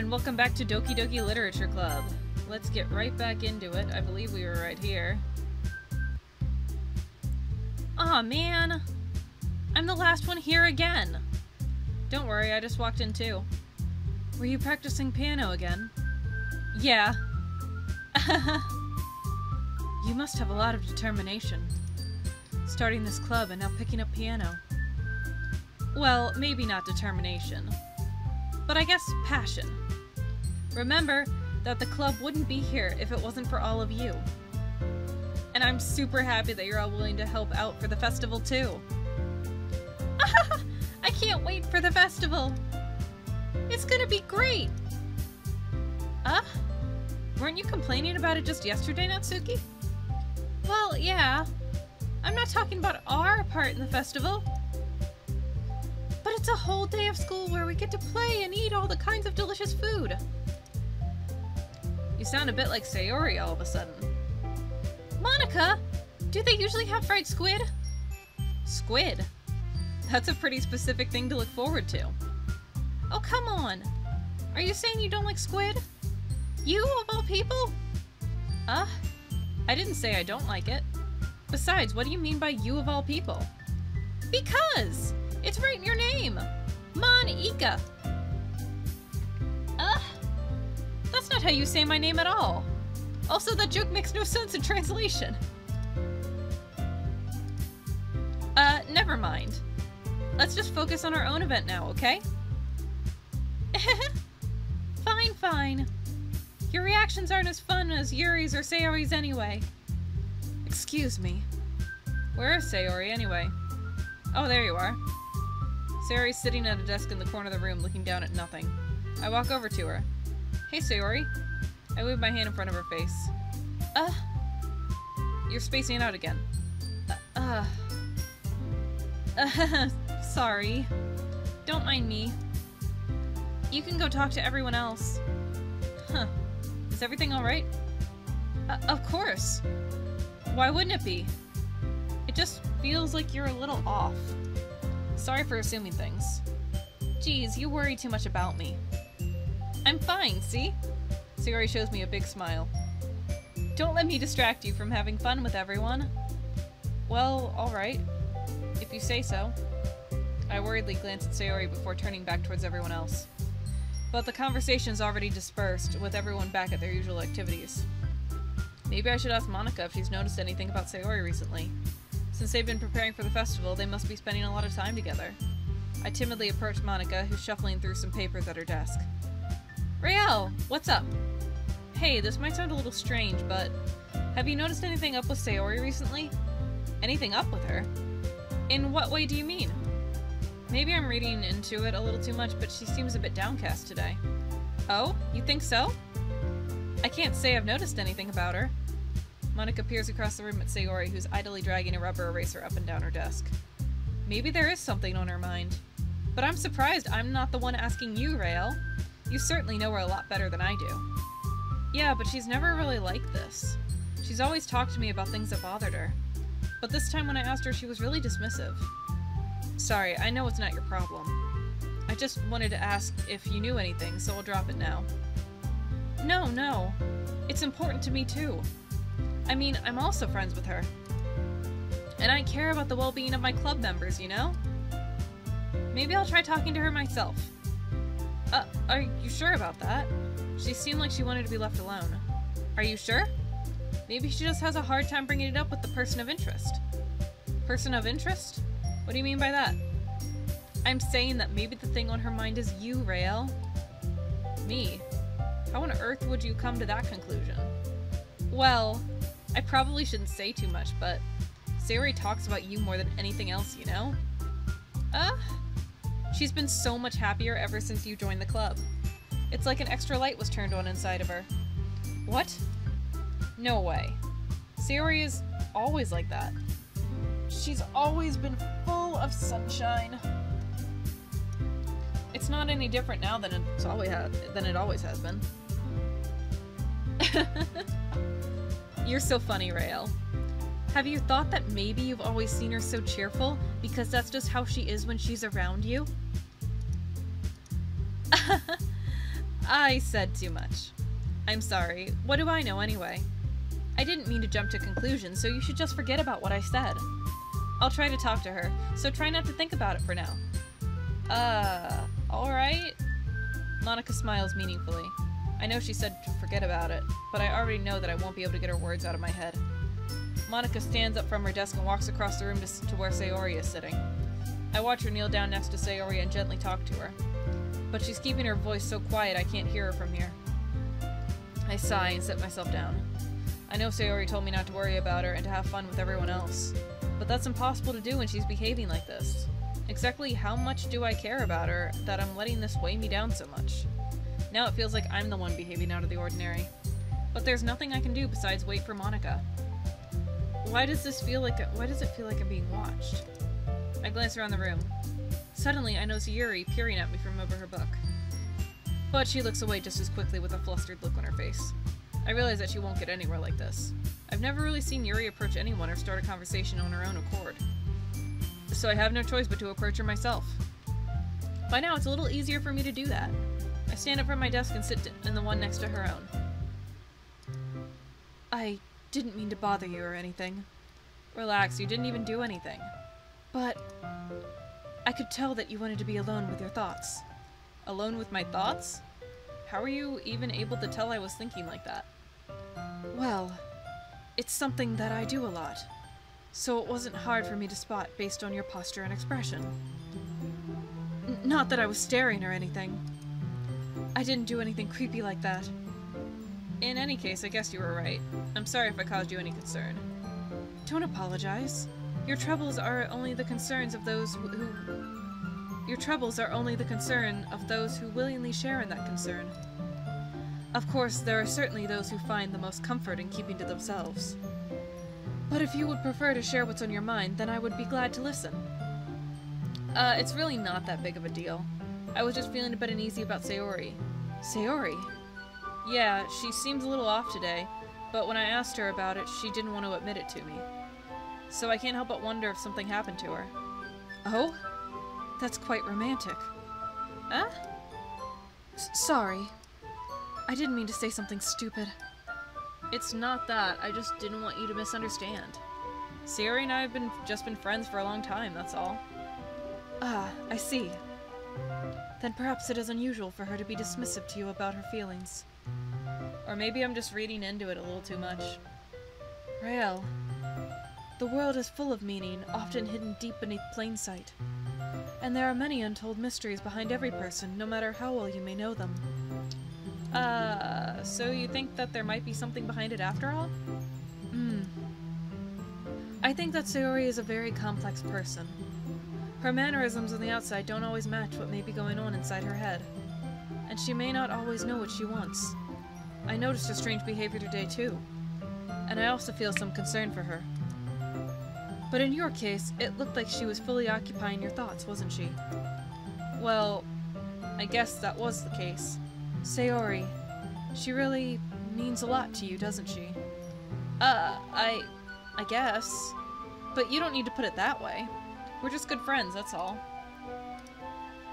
and welcome back to Doki Doki Literature Club. Let's get right back into it. I believe we were right here. Aw, man! I'm the last one here again! Don't worry, I just walked in too. Were you practicing piano again? Yeah. You must have a lot of determination. Starting this club and now picking up piano. Well, maybe not determination. But I guess passion. Remember that the club wouldn't be here if it wasn't for all of you. And I'm super happy that you're all willing to help out for the festival too. I can't wait for the festival! It's gonna be great! Weren't you complaining about it just yesterday, Natsuki? Well, yeah. I'm not talking about our part in the festival. But it's a whole day of school where we get to play and eat all the kinds of delicious food. You sound a bit like Sayori all of a sudden. Monica! Do they usually have fried squid? Squid? That's a pretty specific thing to look forward to. Oh, come on! Are you saying you don't like squid? You, of all people? I didn't say I don't like it. Besides, what do you mean by you of all people? Because! It's right in your name! Monica! That's not how you say my name at all. Also, that joke makes no sense in translation. Never mind. Let's just focus on our own event now, okay? Fine, fine. Your reactions aren't as fun as Yuri's or Sayori's anyway. Excuse me. Where is Sayori anyway? Oh, there you are. Sayori's sitting at a desk in the corner of the room looking down at nothing. I walk over to her. Hey, Sayori. I wave my hand in front of her face. You're spacing out again. Sorry. Don't mind me. You can go talk to everyone else. Huh. Is everything alright? Of course. Why wouldn't it be? It just feels like you're a little off. Sorry for assuming things. Geez, you worry too much about me. I'm fine, see? Sayori shows me a big smile. Don't let me distract you from having fun with everyone. Well, alright. If you say so. I worriedly glance at Sayori before turning back towards everyone else. But the conversation's already dispersed, with everyone back at their usual activities. Maybe I should ask Monica if she's noticed anything about Sayori recently. Since they've been preparing for the festival, they must be spending a lot of time together. I timidly approach Monica, who's shuffling through some papers at her desk. Rael, what's up? Hey, this might sound a little strange, but have you noticed anything up with Sayori recently? Anything up with her? In what way do you mean? Maybe I'm reading into it a little too much, but she seems a bit downcast today. Oh, you think so? I can't say I've noticed anything about her. Monica peers across the room at Sayori, who's idly dragging a rubber eraser up and down her desk. Maybe there is something on her mind. But I'm surprised I'm not the one asking you, Rael. You certainly know her a lot better than I do. Yeah, but she's never really like this. She's always talked to me about things that bothered her. But this time when I asked her, she was really dismissive. Sorry, I know it's not your problem. I just wanted to ask if you knew anything, so I'll drop it now. No. It's important to me too. I mean, I'm also friends with her. And I care about the well-being of my club members, you know? Maybe I'll try talking to her myself. Are you sure about that? She seemed like she wanted to be left alone. Are you sure? Maybe she just has a hard time bringing it up with the person of interest. Person of interest? What do you mean by that? I'm saying that maybe the thing on her mind is you, Rael. Me? How on earth would you come to that conclusion? Well, I probably shouldn't say too much, but Sayori talks about you more than anything else, you know? She's been so much happier ever since you joined the club. It's like an extra light was turned on inside of her. What? No way. Sayori is always like that. She's always been full of sunshine. It's not any different now than it always has been. You're so funny, Rael. Have you thought that maybe you've always seen her so cheerful because that's just how she is when she's around you? I said too much. I'm sorry. What do I know anyway? I didn't mean to jump to conclusions, so you should just forget about what I said. I'll try to talk to her, so try not to think about it for now. Alright? Monica smiles meaningfully. I know she said to forget about it, but I already know that I won't be able to get her words out of my head. Monica stands up from her desk and walks across the room to where Sayori is sitting. I watch her kneel down next to Sayori and gently talk to her. But she's keeping her voice so quiet I can't hear her from here. I sigh and sit myself down. I know Sayori told me not to worry about her and to have fun with everyone else. But that's impossible to do when she's behaving like this. Exactly how much do I care about her that I'm letting this weigh me down so much? Now it feels like I'm the one behaving out of the ordinary. But there's nothing I can do besides wait for Monica. Why does it feel like I'm being watched? I glance around the room. Suddenly, I notice Yuri peering at me from over her book. But she looks away just as quickly with a flustered look on her face. I realize that she won't get anywhere like this. I've never really seen Yuri approach anyone or start a conversation on her own accord. So I have no choice but to approach her myself. By now, it's a little easier for me to do that. I stand up from my desk and sit in the one next to her own. I didn't mean to bother you or anything. Relax, you didn't even do anything. But I could tell that you wanted to be alone with your thoughts. Alone with my thoughts? How were you even able to tell I was thinking like that? Well, it's something that I do a lot, so it wasn't hard for me to spot based on your posture and expression. Not that I was staring or anything. I didn't do anything creepy like that. In any case, I guess you were right. I'm sorry if I caused you any concern. Don't apologize. Your troubles are only the concerns of those who... Your troubles are only the concern of those who willingly share in that concern. Of course, there are certainly those who find the most comfort in keeping to themselves. But if you would prefer to share what's on your mind, then I would be glad to listen. It's really not that big of a deal. I was just feeling a bit uneasy about Sayori. Sayori? Yeah, she seems a little off today, but when I asked her about it, she didn't want to admit it to me. So I can't help but wonder if something happened to her. Oh? That's quite romantic. Huh? Sorry. I didn't mean to say something stupid. It's not that. I just didn't want you to misunderstand. Sayori and I have just been friends for a long time, that's all. Ah, I see. Then perhaps it is unusual for her to be dismissive to you about her feelings. Or maybe I'm just reading into it a little too much. Rael, the world is full of meaning, often hidden deep beneath plain sight. And there are many untold mysteries behind every person, no matter how well you may know them. So you think that there might be something behind it after all? I think that Sayori is a very complex person. Her mannerisms on the outside don't always match what may be going on inside her head. And she may not always know what she wants. I noticed her strange behavior today too. And I also feel some concern for her. But in your case, it looked like she was fully occupying your thoughts, wasn't she? Well, I guess that was the case. Sayori, she really means a lot to you, doesn't she? I guess. But you don't need to put it that way. We're just good friends, that's all.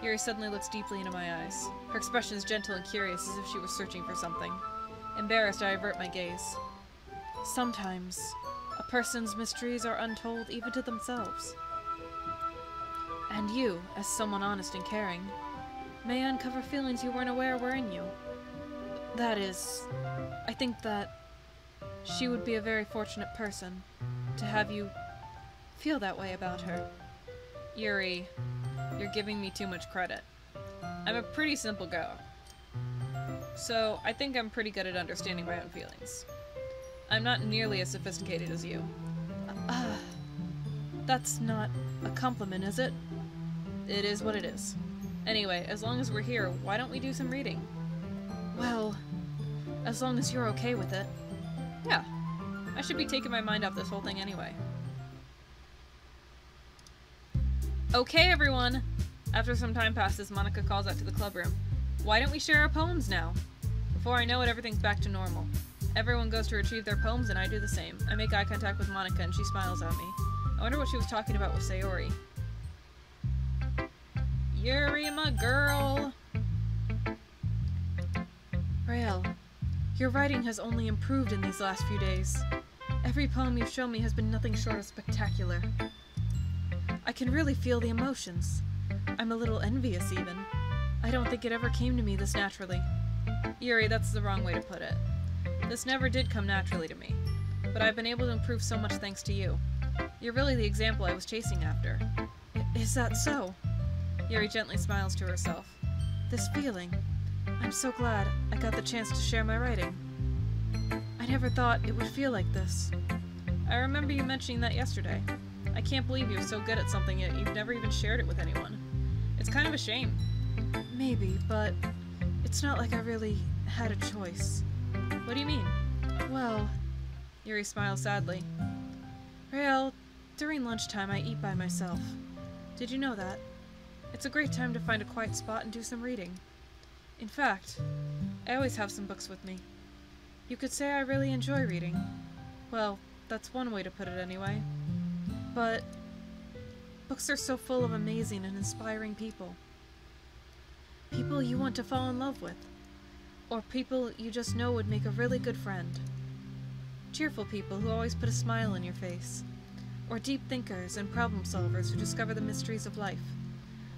Yuri suddenly looks deeply into my eyes. Her expression is gentle and curious, as if she were searching for something. Embarrassed, I avert my gaze. Sometimes, a person's mysteries are untold even to themselves. And you, as someone honest and caring, may uncover feelings you weren't aware were in you. That is, I think that she would be a very fortunate person to have you feel that way about her. Yuri, you're giving me too much credit. I'm a pretty simple girl. So I think I'm pretty good at understanding my own feelings. I'm not nearly as sophisticated as you. That's not a compliment, is it? It is what it is. Anyway, as long as we're here, why don't we do some reading? Well, as long as you're okay with it. Yeah. I should be taking my mind off this whole thing anyway. Okay, everyone! After some time passes, Monica calls out to the club room. Why don't we share our poems now? Before I know it, everything's back to normal. Everyone goes to retrieve their poems, and I do the same. I make eye contact with Monica, and she smiles at me. I wonder what she was talking about with Sayori. Yuri, my girl! Rael, your writing has only improved in these last few days. Every poem you've shown me has been nothing short of spectacular. I can really feel the emotions. I'm a little envious, even. I don't think it ever came to me this naturally. Yuri, that's the wrong way to put it. This never did come naturally to me, but I've been able to improve so much thanks to you. You're really the example I was chasing after. Is that so? Yuri gently smiles to herself. This feeling. I'm so glad I got the chance to share my writing. I never thought it would feel like this. I remember you mentioning that yesterday. I can't believe you're so good at something yet you've never even shared it with anyone. It's kind of a shame. Maybe, but it's not like I really had a choice. What do you mean? Well, Yuri smiles sadly. Rael, during lunchtime I eat by myself. Did you know that? It's a great time to find a quiet spot and do some reading. In fact, I always have some books with me. You could say I really enjoy reading. Well, that's one way to put it anyway. But books are so full of amazing and inspiring people. People you want to fall in love with. Or people you just know would make a really good friend. Cheerful people who always put a smile on your face. Or deep thinkers and problem solvers who discover the mysteries of life.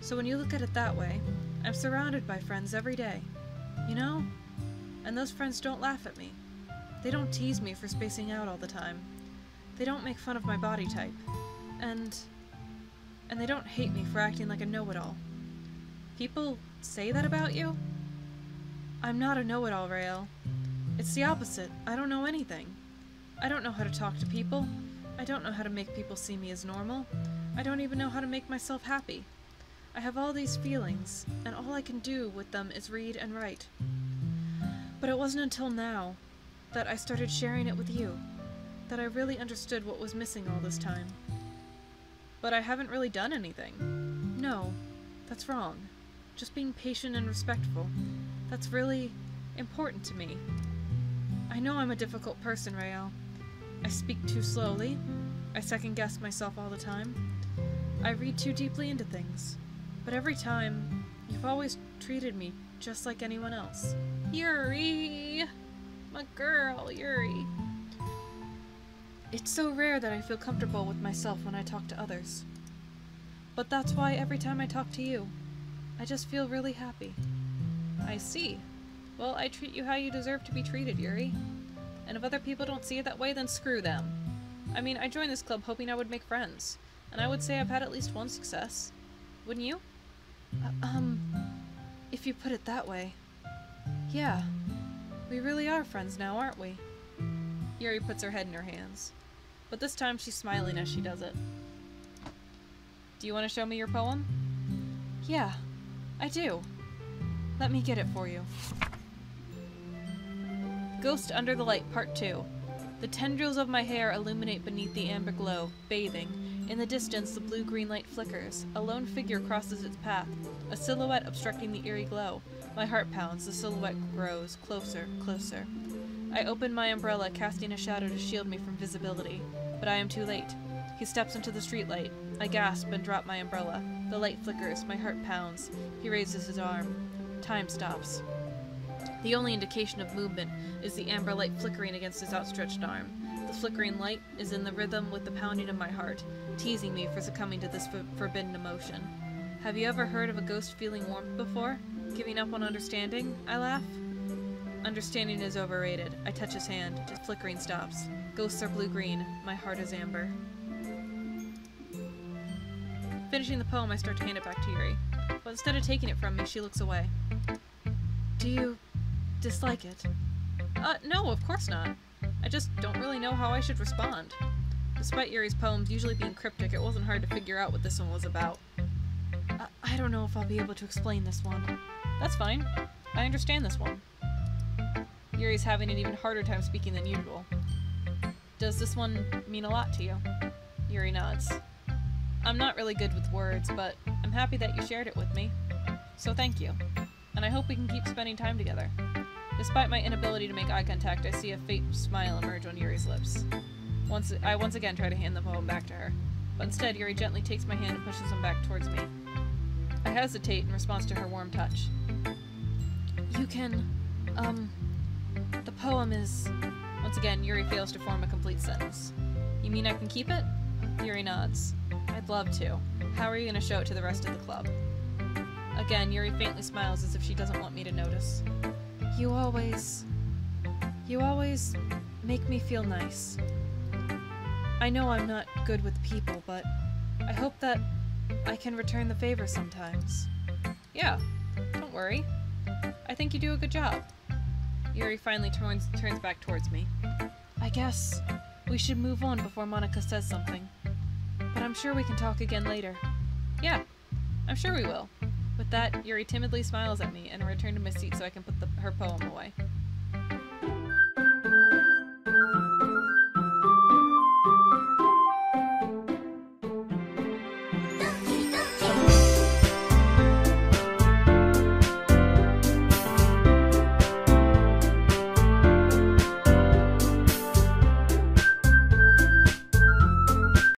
So when you look at it that way, I'm surrounded by friends every day. You know? And those friends don't laugh at me. They don't tease me for spacing out all the time. They don't make fun of my body type. And they don't hate me for acting like a know-it-all. People say that about you? I'm not a know-it-all, Rael. It's the opposite. I don't know anything. I don't know how to talk to people. I don't know how to make people see me as normal. I don't even know how to make myself happy. I have all these feelings, and all I can do with them is read and write. But it wasn't until now that I started sharing it with you that I really understood what was missing all this time. But I haven't really done anything. No, that's wrong. Just being patient and respectful. That's really important to me. I know I'm a difficult person, Rael. I speak too slowly. I second-guess myself all the time. I read too deeply into things. But every time, you've always treated me just like anyone else. Yuri! My girl, Yuri. It's so rare that I feel comfortable with myself when I talk to others. But that's why every time I talk to you, I just feel really happy. I see. Well, I treat you how you deserve to be treated, Yuri. And if other people don't see it that way, then screw them. I mean, I joined this club hoping I would make friends, and I would say I've had at least one success. Wouldn't you? If you put it that way. Yeah. We really are friends now, aren't we? Yuri puts her head in her hands. But this time she's smiling as she does it. Do you want to show me your poem? Yeah, I do. Let me get it for you. Ghost Under the Light, Part 2. The tendrils of my hair illuminate beneath the amber glow, bathing. In the distance, the blue-green light flickers. A lone figure crosses its path, a silhouette obstructing the eerie glow. My heart pounds, the silhouette grows, closer, closer. I open my umbrella, casting a shadow to shield me from visibility. But I am too late. He steps into the streetlight. I gasp and drop my umbrella. The light flickers, my heart pounds. He raises his arm. Time stops. The only indication of movement is the amber light flickering against his outstretched arm. The flickering light is in the rhythm with the pounding of my heart, teasing me for succumbing to this forbidden emotion. Have you ever heard of a ghost feeling warmth before? Giving up on understanding? I laugh. Understanding is overrated. I touch his hand. His flickering stops. Ghosts are blue-green. My heart is amber. Finishing the poem, I start to hand it back to Yuri. But instead of taking it from me, she looks away. Do you dislike it? No, of course not. I just don't really know how I should respond. Despite Yuri's poems usually being cryptic, it wasn't hard to figure out what this one was about. I don't know if I'll be able to explain this one. That's fine. I understand this one. Yuri's having an even harder time speaking than usual. Does this one mean a lot to you? Yuri nods. I'm not really good with words, but I'm happy that you shared it with me. So thank you. And I hope we can keep spending time together. Despite my inability to make eye contact, I see a faint smile emerge on Yuri's lips. I once again try to hand the poem back to her, but instead Yuri gently takes my hand and pushes him back towards me. I hesitate in response to her warm touch. You can The poem is... Once again, Yuri fails to form a complete sentence. You mean I can keep it? Yuri nods. I'd love to. How are you going to show it to the rest of the club? Again, Yuri faintly smiles as if she doesn't want me to notice. You always make me feel nice. I know I'm not good with people, but I hope that I can return the favor sometimes. Yeah, don't worry. I think you do a good job. Yuri finally turns back towards me. I guess we should move on before Monica says something. But I'm sure we can talk again later. Yeah, I'm sure we will. With that, Yuri timidly smiles at me, and I return to my seat so I can put her poem away.